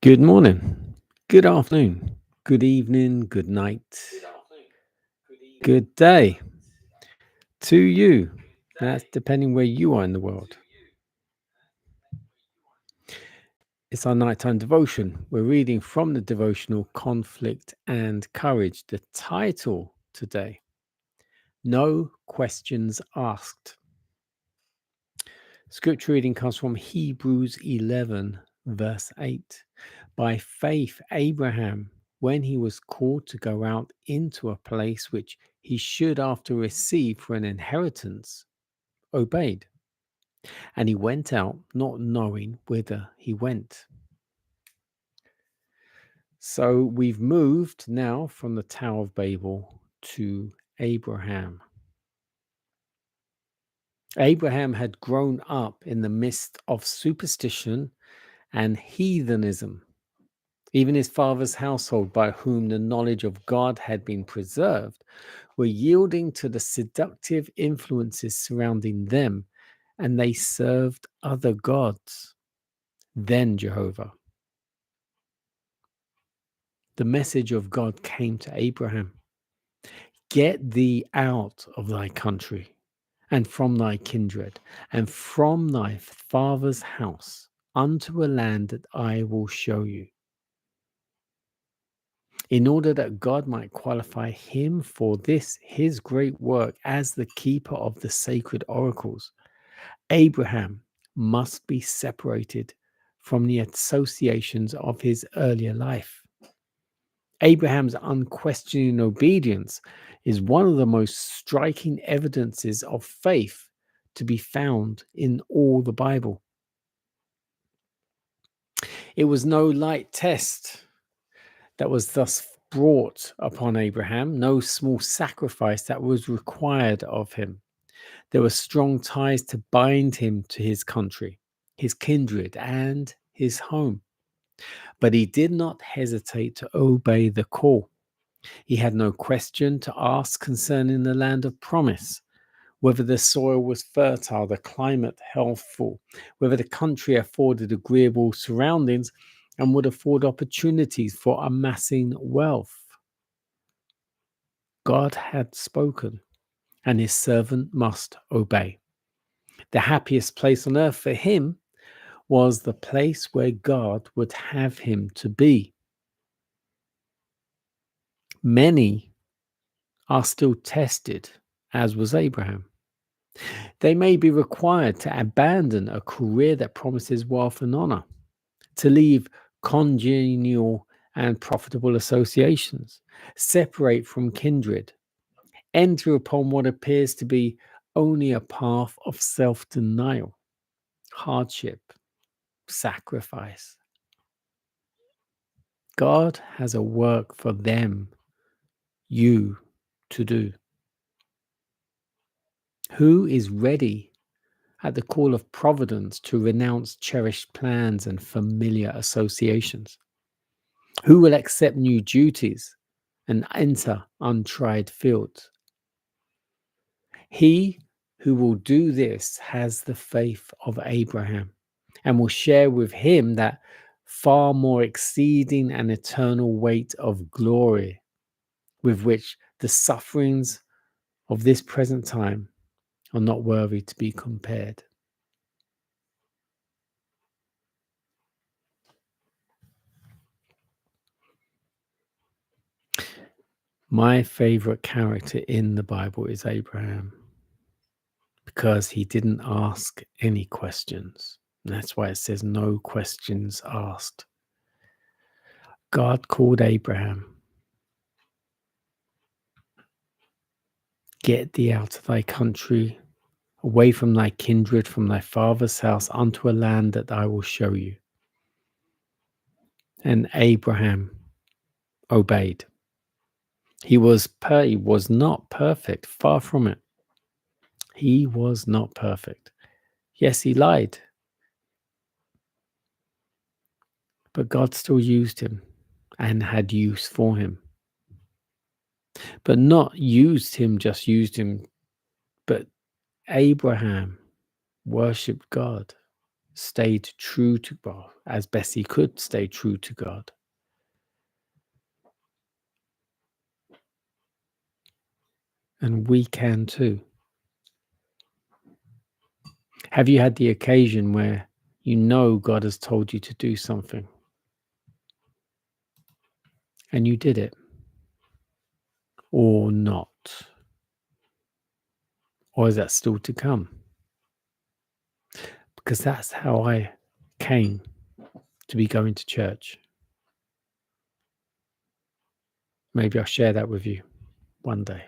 Good morning, good afternoon, good evening, good night, good day to you. That's depending where you are in the world. It's our nighttime devotion. We're reading from the devotional Conflict and Courage. The title today, No Questions Asked. Scripture reading comes from Hebrews 11, verse 8. By faith, Abraham, when he was called to go out into a place which he should after receive for an inheritance, obeyed. And he went out not knowing whither he went. So we've moved now from the Tower of Babel to Abraham. Abraham had grown up in the midst of superstition and heathenism. Even his father's household, by whom the knowledge of God had been preserved, were yielding to the seductive influences surrounding them, and they served other gods than Jehovah. The message of God came to Abraham: Get thee out of thy country, and from thy kindred, and from thy father's house, unto a land that I will show you. In order that God might qualify him for this, his great work as the keeper of the sacred oracles, Abraham must be separated from the associations of his earlier life. Abraham's unquestioning obedience is one of the most striking evidences of faith to be found in all the Bible. It was no light test that was thus brought upon Abraham, no small sacrifice that was required of him. There were strong ties to bind him to his country, his kindred, and his home. But he did not hesitate to obey the call. He had no question to ask concerning the land of promise, whether the soil was fertile, the climate healthful, whether the country afforded agreeable surroundings and would afford opportunities for amassing wealth. God had spoken, and his servant must obey. The happiest place on earth for him was the place where God would have him to be. Many are still tested, as was Abraham. They may be required to abandon a career that promises wealth and honor, to leave congenial and profitable associations, separate from kindred, enter upon what appears to be only a path of self denial, hardship, sacrifice. God has a work for them, you, to do. Who is ready at the call of providence to renounce cherished plans and familiar associations? Who will accept new duties and enter untried fields? He who will do this has the faith of Abraham and will share with him that far more exceeding and eternal weight of glory with which the sufferings of this present time are not worthy to be compared. My favorite character in the Bible is Abraham because he didn't ask any questions. And that's why it says no questions asked. God called Abraham, get thee out of thy country, away from thy kindred, from thy father's house, unto a land that I will show you. And Abraham obeyed. He was not perfect, far from it. He was not perfect. Yes, he lied. But God still used him and had use for him. But not used him, but Abraham worshipped God. stayed true to God, as best he could stay true to God. And we can too. Have you had the occasion where you know God has told you to do something and you did it, or not? Or is that still to come? Because that's how I came to be going to church. Maybe I'll share that with you one day.